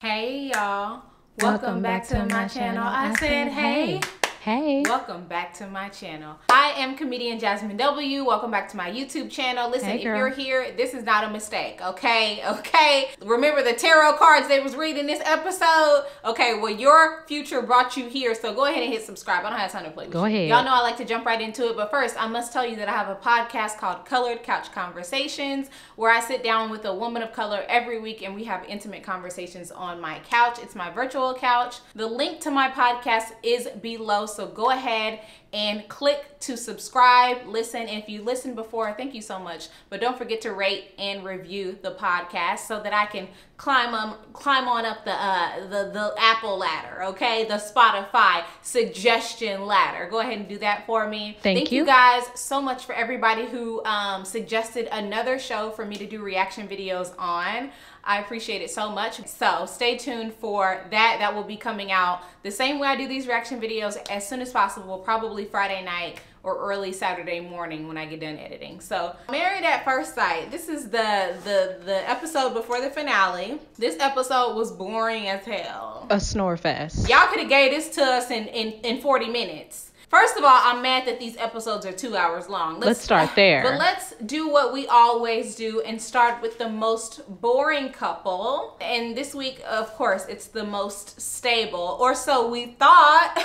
Hey y'all, welcome back to my channel. I said hey. Hey. Welcome back to my channel. I am comedian Jazmyn W. Welcome back to my YouTube channel. Listen, Hey, if girl. you're here, this is not a mistake, okay? Remember the tarot cards they was reading this episode? Okay, well, your future brought you here, so go ahead and hit subscribe. I don't have time to play with you. Go ahead. Y'all know I like to jump right into it, but first, I must tell you that I have a podcast called Colored Couch Conversations, where I sit down with a woman of color every week and we have intimate conversations on my couch. It's my virtual couch. The link to my podcast is below, so go ahead and click to subscribe, listen. And if you listened before, thank you so much. But don't forget to rate and review the podcast so that I can climb on up the Apple ladder, okay? The Spotify suggestion ladder. Go ahead and do that for me. Thank you. You guys so much for everybody who suggested another show for me to do reaction videos on. I appreciate it so much. So stay tuned for that. That will be coming out the same way I do these reaction videos, as soon as possible, probably Friday night or early Saturday morning when I get done editing. So Married at First Sight. This is the episode before the finale. This episode was boring as hell. A snore fest. Y'all could have gave this to us in 40 minutes. First of all, I'm mad that these episodes are 2 hours long. Let's start there. But let's do what we always do and start with the most boring couple. And this week, of course, it's the most stable, or so we thought.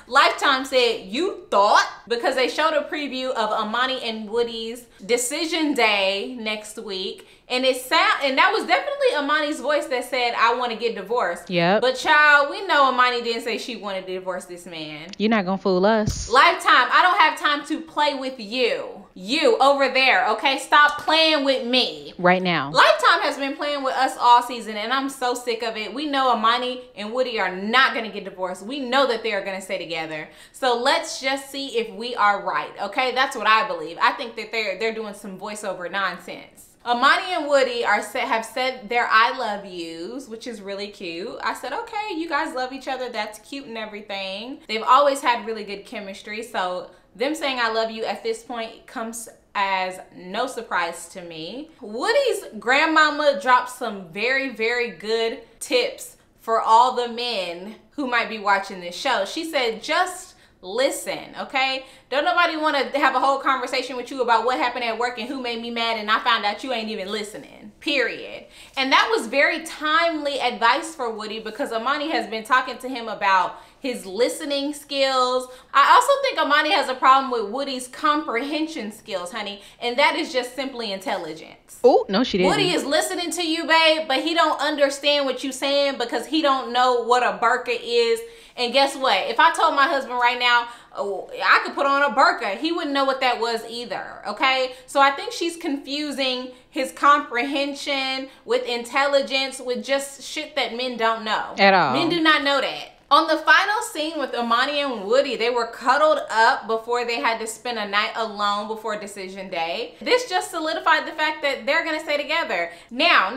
Lifetime said, "You thought?" Because they showed a preview of Amani and Woody's decision day next week. And that was definitely Amani's voice that said, "I want to get divorced." Yep. But child, we know Amani didn't say she wanted to divorce this man. You're not gonna fool us. Lifetime, I don't have time to play with you. You over there, okay? Stop playing with me. Right now. Lifetime has been playing with us all season, and I'm so sick of it. We know Amani and Woody are not going to get divorced. We know that they are going to stay together. So let's just see if we are right, okay? That's what I believe. I think that they're doing some voiceover nonsense. Amani and Woody have said their "I love yous," which is really cute. I said, okay, you guys love each other. That's cute and everything. They've always had really good chemistry. So them saying "I love you" at this point comes as no surprise to me. Woody's grandmama dropped some very, very good tips for all the men who might be watching this show. She said, just listen, okay? Don't nobody want to have a whole conversation with you about what happened at work and who made me mad, and I found out you ain't even listening, period. And that was very timely advice for Woody, because Amani has been talking to him about his listening skills. I also think Amani has a problem with Woody's comprehension skills, honey, and that is just simply intelligence. Oh, no, she didn't. Woody is listening to you, babe, but he don't understand what you're saying because he don't know what a burqa is. And guess what? If I told my husband right now, oh, I could put on a burqa, he wouldn't know what that was either, okay? So I think she's confusing his comprehension with intelligence, with just shit that men don't know. At all. Men do not know that. On the final scene with Amani and Woody, they were cuddled up before they had to spend a night alone before decision day. This just solidified the fact that they're gonna stay together. Now.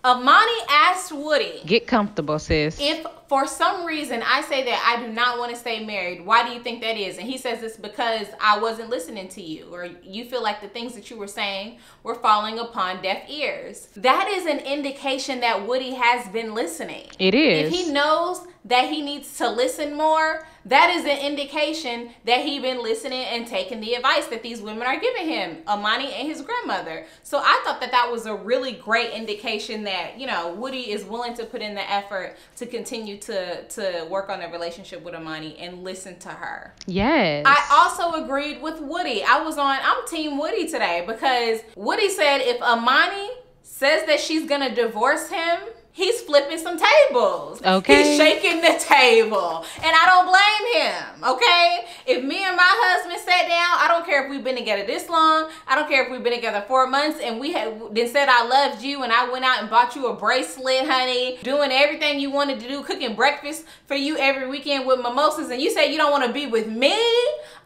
Amani asked Woody, get comfortable, sis. if for some reason I say that I do not want to stay married, why do you think that is? And he says it's because I wasn't listening to you, or you feel like the things that you were saying were falling upon deaf ears. That is an indication that Woody has been listening. It is. If he knows that he needs to listen more, that is an indication that he been listening and taking the advice that these women are giving him, Amani and his grandmother. So I thought that that was a really great indication that, you know, Woody is willing to put in the effort to continue to work on a relationship with Amani and listen to her. Yes. I also agreed with Woody. I'm Team Woody today, because Woody said if Amani says that she's gonna divorce him, he's flipping some tables. Okay. He's shaking the table. And I don't blame him, okay? If me and my husband sat down, I don't care if we've been together this long, I don't care if we've been together 4 months, and we had then said I loved you, and I went out and bought you a bracelet, honey, doing everything you wanted to do, cooking breakfast for you every weekend with mimosas, and you say you don't want to be with me?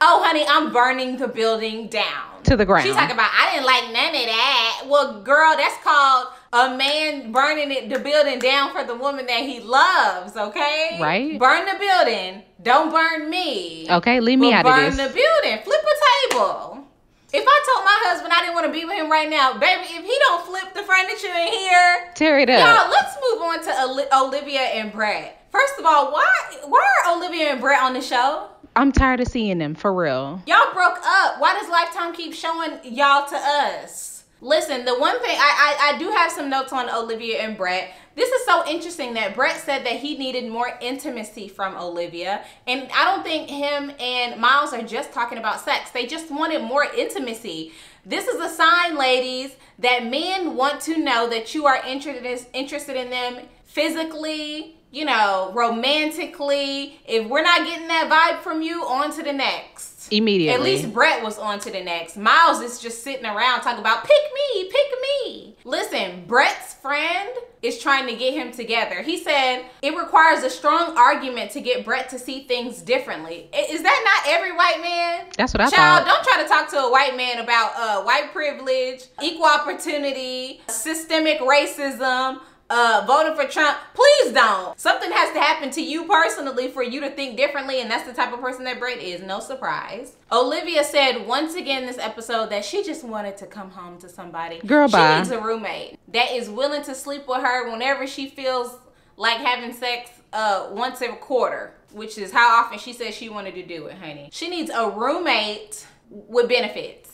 Oh, honey, I'm burning the building down. To the ground. She's talking about, I didn't like none of that. Well, girl, that's called a man burning the building down for the woman that he loves, okay? Right. Burn the building. Don't burn me. Okay, leave me out of this. Burn the building. Flip a table. If I told my husband I didn't want to be with him right now, baby, if he don't flip the furniture in here, tear it up. Y'all, let's move on to Olivia and Brett. First of all, why are Olivia and Brett on the show? I'm tired of seeing them, for real. Y'all broke up. Why does Lifetime keep showing y'all to us? Listen, the one thing, I do have some notes on Olivia and Brett. This is so interesting that Brett said that he needed more intimacy from Olivia. And I don't think him and Miles are just talking about sex. They just wanted more intimacy. This is a sign, ladies, that men want to know that you are interested in them physically, you know, romantically. If we're not getting that vibe from you, on to the next. Immediately. At least Brett was on to the next. Miles is just sitting around talking about, pick me, pick me. Listen, Brett's friend is trying to get him together. He said it requires a strong argument to get Brett to see things differently. Is that not every white man? That's what I Child, thought. don't try to talk to a white man about white privilege, equal opportunity, systemic racism, voting for Trump. Please don't. Something has to happen to you personally for you to think differently, and that's the type of person that Brett is. No surprise. Olivia said once again this episode that she just wanted to come home to somebody. Girl, bye. She needs a roommate that is willing to sleep with her whenever she feels like having sex once a quarter, which is how often she says she wanted to do it, honey. She needs a roommate with benefits.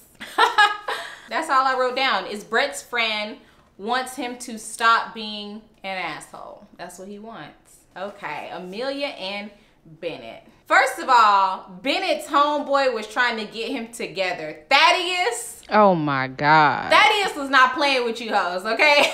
That's all I wrote down. Is Brett's friend wants him to stop being an asshole. That's what he wants. Okay, Amelia and Bennett. First of all, Bennett's homeboy was trying to get him together. Thaddeus. Oh my God. Thaddeus was not playing with you hoes, okay?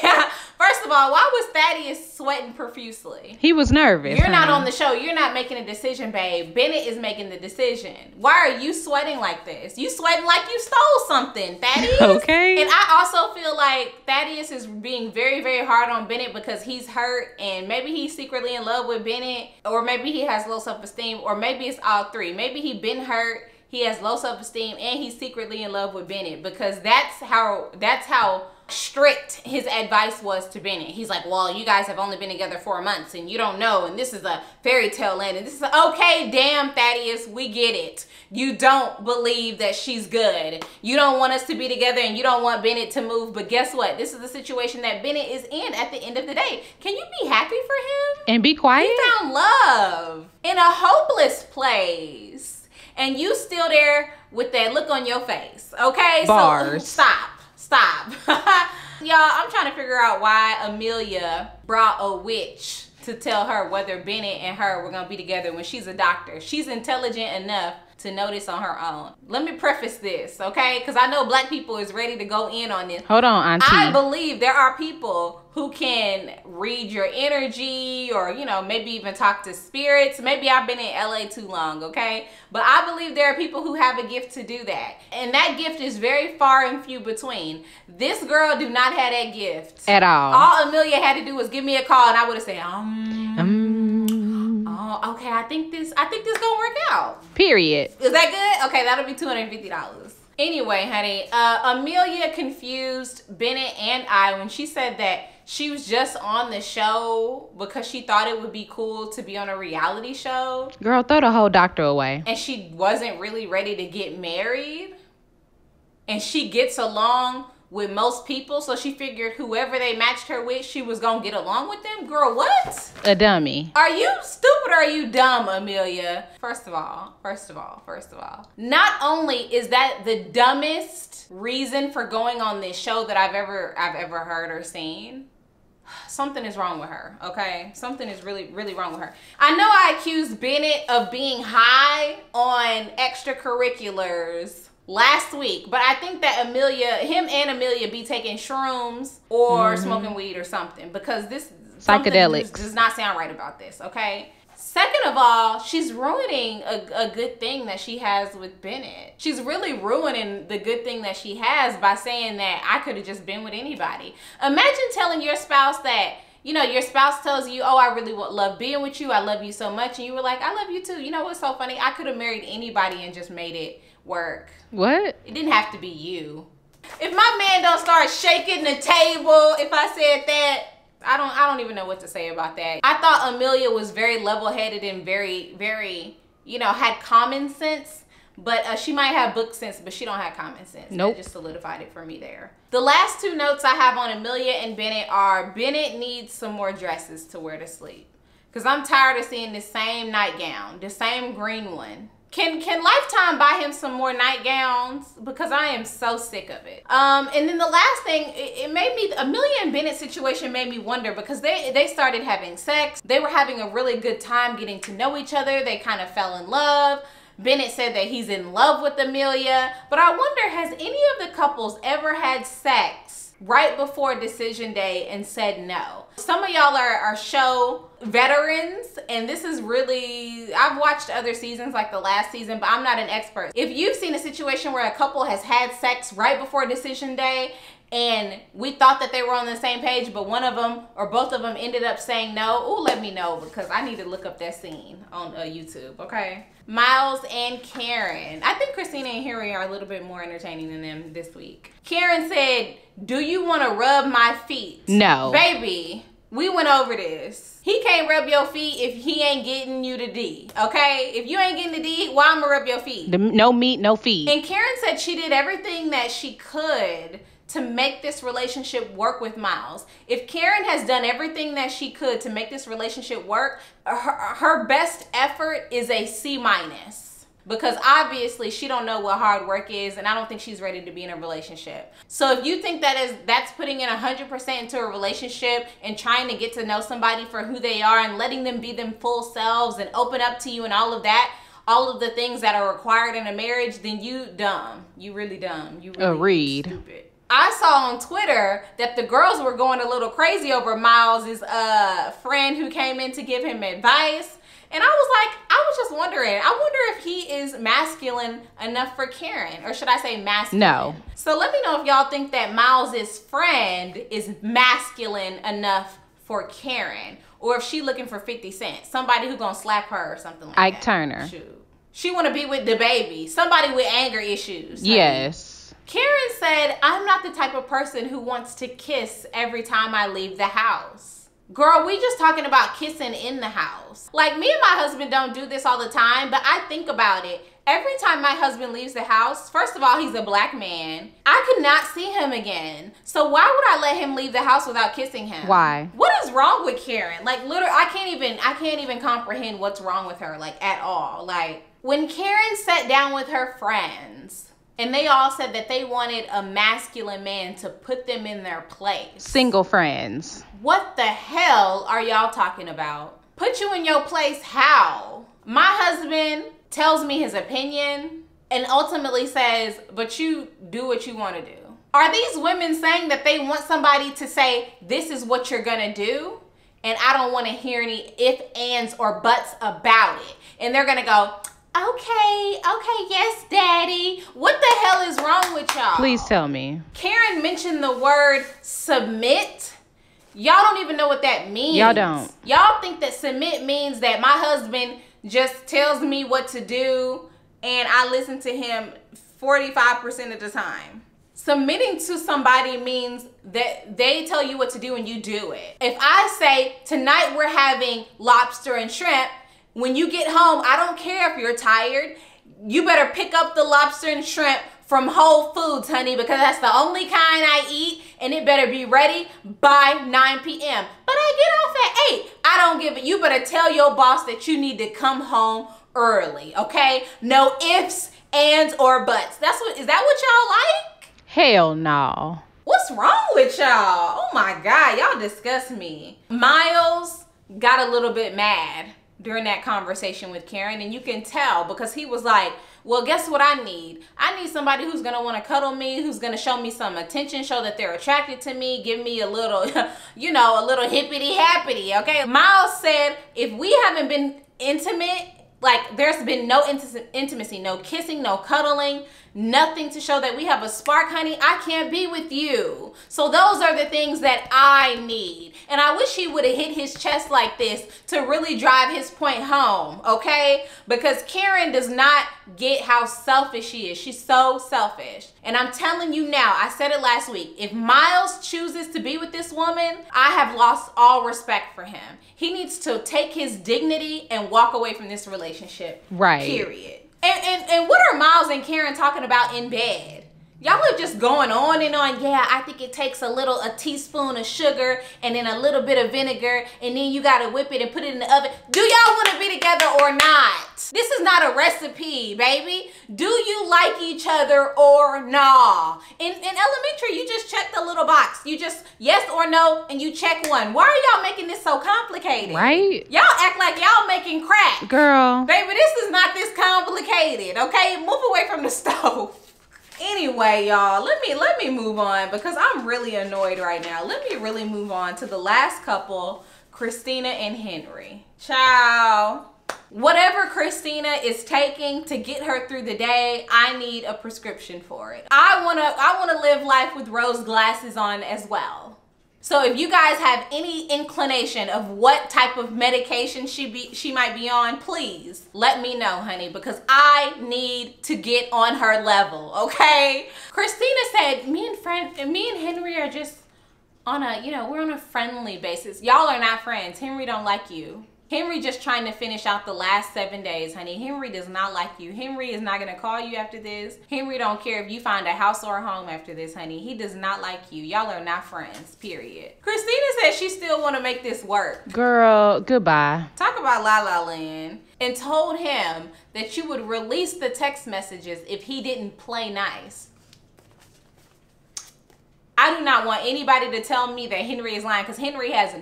First of all, why was Thaddeus sweating profusely? He was nervous. You're not on the show. You're not making a decision, babe. Bennett is making the decision. Why are you sweating like this? You sweating like you stole something, Thaddeus. Okay. And I also feel like Thaddeus is being very, very hard on Bennett because he's hurt and maybe he's secretly in love with Bennett, or maybe he has low self-esteem, or maybe it's all three. Maybe he been hurt, he has low self-esteem, and he's secretly in love with Bennett, because that's how strict his advice was to Bennett. He's like, well, you guys have only been together 4 months and you don't know, and this is a fairy tale land, and this is okay, damn Thaddeus, we get it. You don't believe that she's good. You don't want us to be together and you don't want Bennett to move, but guess what? This is the situation that Bennett is in at the end of the day. Can you be happy for him? And be quiet? He found love in a hopeless place, and you still there with that look on your face, okay? Bars. So stop. Y'all, I'm trying to figure out why Amelia brought a witch to tell her whether Bennett and her were gonna be together when she's a doctor. She's intelligent enough to know this on her own. Let me preface this, okay? Because I know black people is ready to go in on this. Hold on, auntie. I believe there are people who can read your energy, or, you know, maybe even talk to spirits. Maybe I've been in LA too long, okay? But I believe there are people who have a gift to do that. And that gift is very far and few between. This girl do not have that gift. At all. All Amelia had to do was give me a call and I would have said, oh, okay, I think this gonna work out. Period. Is that good? Okay, that'll be $250. Anyway, honey, Amelia confused Bennett and I when she said that she was just on the show because she thought it would be cool to be on a reality show. Girl, throw the whole doctor away. And she wasn't really ready to get married. And she gets along with most people, so she figured whoever they matched her with, she was gonna get along with them. Girl, what? A dummy. Are you stupid or are you dumb, Amelia? First of all, not only is that the dumbest reason for going on this show that I've ever heard or seen, something is wrong with her, okay? Something is really, really wrong with her. I know I accused Bennett of being high on extracurriculars last week, but I think that him and Amelia be taking shrooms or smoking weed or something, because this psychedelics does not sound right about this, okay? Second of all, she's ruining a good thing that she has with Bennett. She's really ruining the good thing that she has by saying that I could have just been with anybody. Imagine telling your spouse that, you know, your spouse tells you, oh, I really love being with you, I love you so much, and you were like, I love you too. You know what's so funny? I could have married anybody and just made it work. What? It didn't have to be you. If my man don't start shaking the table, if I said that, I don't even know what to say about that. I thought Amelia was very level-headed and very, very, you know, had common sense. But she might have book sense, but she don't have common sense. Nope. That just solidified it for me there. The last two notes I have on Amelia and Bennett are Bennett needs some more dresses to wear to sleep. Because I'm tired of seeing the same nightgown, the same green one. Can Lifetime buy him some more nightgowns? Because I am so sick of it. And then the last thing, it made me, Amelia and Bennett situation made me wonder because they started having sex. They were having a really good time getting to know each other. They kind of fell in love. Bennett said that he's in love with Amelia. But I wonder, has any of the couples ever had sex right before decision day and said no? Some of y'all are show veterans, and this is really, I've watched other seasons like the last season, but I'm not an expert. If you've seen a situation where a couple has had sex right before decision day and we thought that they were on the same page, but one of them or both of them ended up saying no, ooh, let me know, because I need to look up that scene on YouTube, okay? Miles and Karen. I think Christina and Harry are a little bit more entertaining than them this week. Karen said, do you want to rub my feet? No. Baby, we went over this. He can't rub your feet if he ain't getting you the D, okay? If you ain't getting the D, why I'ma rub your feet? No meat, no feet. And Karen said she did everything that she could to make this relationship work with Miles. If Karen has done everything that she could to make this relationship work, her best effort is a C-. Because obviously she don't know what hard work is, and I don't think she's ready to be in a relationship. So if you think that's putting in 100% into a relationship and trying to get to know somebody for who they are and letting them be them full selves and open up to you and all of that, all of the things that are required in a marriage, then you dumb. You really dumb. You really stupid. I saw on Twitter that the girls were going a little crazy over Miles' friend who came in to give him advice. And I was just wondering, I wonder if he is masculine enough for Karen, or should I say masculine? No. So let me know if y'all think that Miles' friend is masculine enough for Karen, or if she looking for 50 Cent, somebody who gonna slap her or something like that. Ike Turner. Shoot. She wanna be with the baby, somebody with anger issues. Yes. Karen said, I'm not the type of person who wants to kiss every time I leave the house. Girl, we just talking about kissing in the house. Like, me and my husband don't do this all the time, but I think about it. Every time my husband leaves the house, first of all, he's a black man. I could not see him again. So why would I let him leave the house without kissing him? Why? What is wrong with Karen? Like, literally, I can't even comprehend what's wrong with her, like, at all. Like, when Karen sat down with her friends, and they all said that they wanted a masculine man to put them in their place. Single friends. What the hell are y'all talking about? Put you in your place how? My husband tells me his opinion and ultimately says, but you do what you want to do. Are these women saying that they want somebody to say, this is what you're gonna do? And I don't want to hear any ifs, ands, or buts about it. And they're gonna go, okay, yes, daddy. What the hell is wrong with y'all? Please tell me. Karen mentioned the word submit. Y'all don't even know what that means. Y'all don't. Y'all think that submit means that my husband just tells me what to do and I listen to him 45% of the time. Submitting to somebody means that they tell you what to do and you do it. If I say, tonight we're having lobster and shrimp, when you get home, I don't care if you're tired, you better pick up the lobster and shrimp from Whole Foods, honey, because that's the only kind I eat, and it better be ready by 9 p.m. But I get off at 8. I don't give it. You better tell your boss that you need to come home early, okay? No ifs, ands, or buts. Is that what y'all like? Hell no. What's wrong with y'all? Oh my God, y'all disgust me. Miles got a little bit mad during that conversation with Karen, and you can tell because he was like, well, guess what I need? I need somebody who's gonna wanna cuddle me, who's gonna show me some attention, show that they're attracted to me, give me a little, you know, a little hippity happity, okay? Miles said, if we haven't been intimate, like there's been no intimacy, no kissing, no cuddling, nothing to show that we have a spark, honey, I can't be with you. So those are the things that I need. And I wish he would have hit his chest like this to really drive his point home, okay? Because Karen does not get how selfish she is. She's so selfish. And I'm telling you now, I said it last week, if Miles chooses to be with this woman, I have lost all respect for him. He needs to take his dignity and walk away from this relationship. Right. Period. And what are Miles and Karen talking about in bed? Y'all are just going on and on. Yeah, I think it takes a teaspoon of sugar and then a little bit of vinegar, and then you gotta whip it and put it in the oven. Do y'all wanna be together or not? This is not a recipe, baby. Do you like each other or nah? In elementary, you just check the little box. You just yes or no, and you check one. Why are y'all making this so complicated? Right? Y'all act like y'all making crack. Girl. Baby, this is not this complicated, okay? Move away from the stove. Anyway, y'all, let me move on because I'm really annoyed right now. Let me really move on to the last couple, Christina and Henry. Ciao. Whatever Christina is taking to get her through the day, I need a prescription for it. I wanna live life with rose glasses on as well. So if you guys have any inclination of what type of medication she might be on, please let me know, honey, because I need to get on her level, okay? Christina said, me and Henry are just on a, we're on a friendly basis. Y'all are not friends. Henry don't like you. Henry just trying to finish out the last 7 days, honey. Henry does not like you. Henry is not gonna call you after this. Henry don't care if you find a house or a home after this, honey. He does not like you. Y'all are not friends, period. Christina said she still wanna make this work. Girl, goodbye. Talk about La La Land. And told him that you would release the text messages if he didn't play nice. I do not want anybody to tell me that Henry is lying because Henry has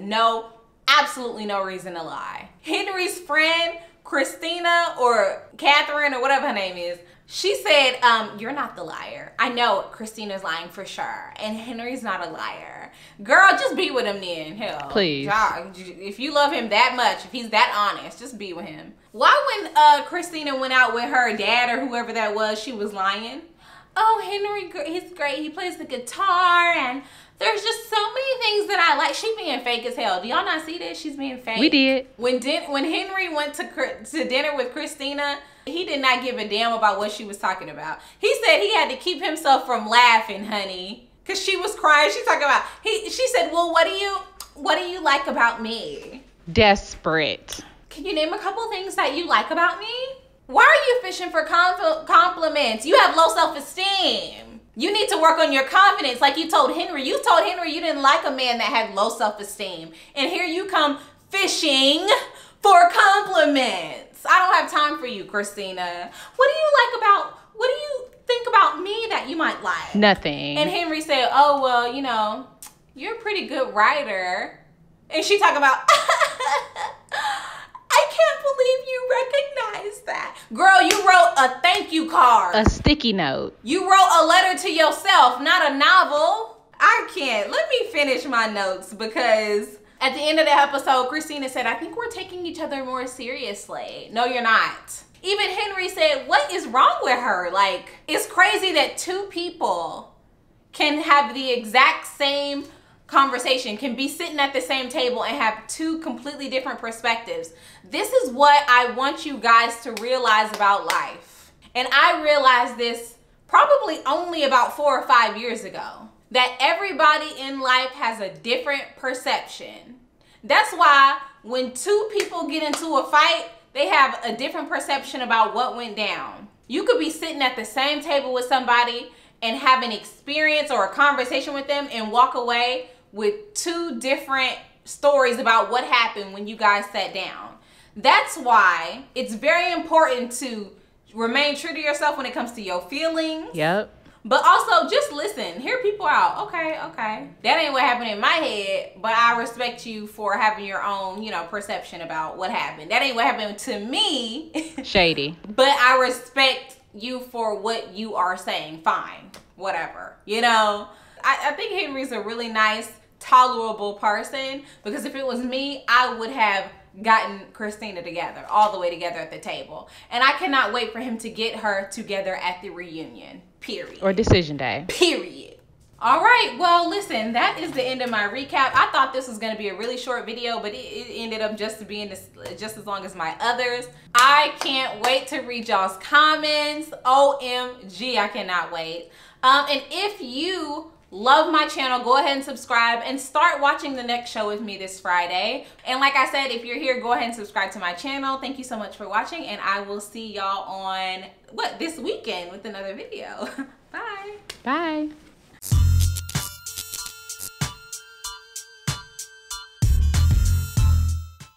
absolutely no reason to lie. Henry's friend, Christina or Catherine or whatever her name is, she said, you're not the liar. I know Christina's lying for sure. And Henry's not a liar. Girl, just be with him then. Hell. Please. If you love him that much, if he's that honest, just be with him. Why when Christina went out with her dad or whoever that was, she was lying? Oh, Henry, he's great. He plays the guitar and there's just so many things that I like. She being fake as hell. Do y'all not see this? She's being fake. We did. When Henry went to dinner with Christina, he did not give a damn about what she was talking about. He said he had to keep himself from laughing, honey, because she was crying. She's talking about, she said, well, what do you like about me? Desperate. Can you name a couple things that you like about me? Why are you fishing for compliments? You have low self-esteem. You need to work on your confidence like you told Henry. You told Henry you didn't like a man that had low self-esteem. And here you come fishing for compliments. I don't have time for you, Christina. What do you think about me that you might like? Nothing. And Henry said, oh, well, you're a pretty good writer. And she talking about, I can't believe you recognize that. Girl, you wrote a thank you card. A sticky note. You wrote a letter to yourself, not a novel. I can't. Let me finish my notes because at the end of the episode, Christina said, I think we're taking each other more seriously. No, you're not. Even Henry said, what is wrong with her? Like, it's crazy that two people can have the exact same conversation, can be sitting at the same table and have two completely different perspectives. This is what I want you guys to realize about life. And I realized this probably only about 4 or 5 years ago, that everybody in life has a different perception. That's why when two people get into a fight, they have a different perception about what went down. You could be sitting at the same table with somebody and have an experience or a conversation with them and walk away with two different stories about what happened when you guys sat down. That's why it's very important to remain true to yourself when it comes to your feelings. Yep. But also just listen, hear people out. Okay. That ain't what happened in my head, but I respect you for having your own, perception about what happened. That ain't what happened to me. Shady. But I respect you for what you are saying. Fine. Whatever. I think Henry's a really nice, tolerable person because if it was me, I would have gotten Christina together, all the way together at the table. And I cannot wait for him to get her together at the reunion, period. Or decision day. Period. All right, well, listen, that is the end of my recap. I thought this was going to be a really short video, but it ended up just as long as my others. I can't wait to read y'all's comments. OMG, I cannot wait. And if you love my channel, go ahead and subscribe and start watching the next show with me this Friday. And like I said, if you're here, go ahead and subscribe to my channel. Thank you so much for watching, and I will see y'all on this weekend with another video. Bye. Bye.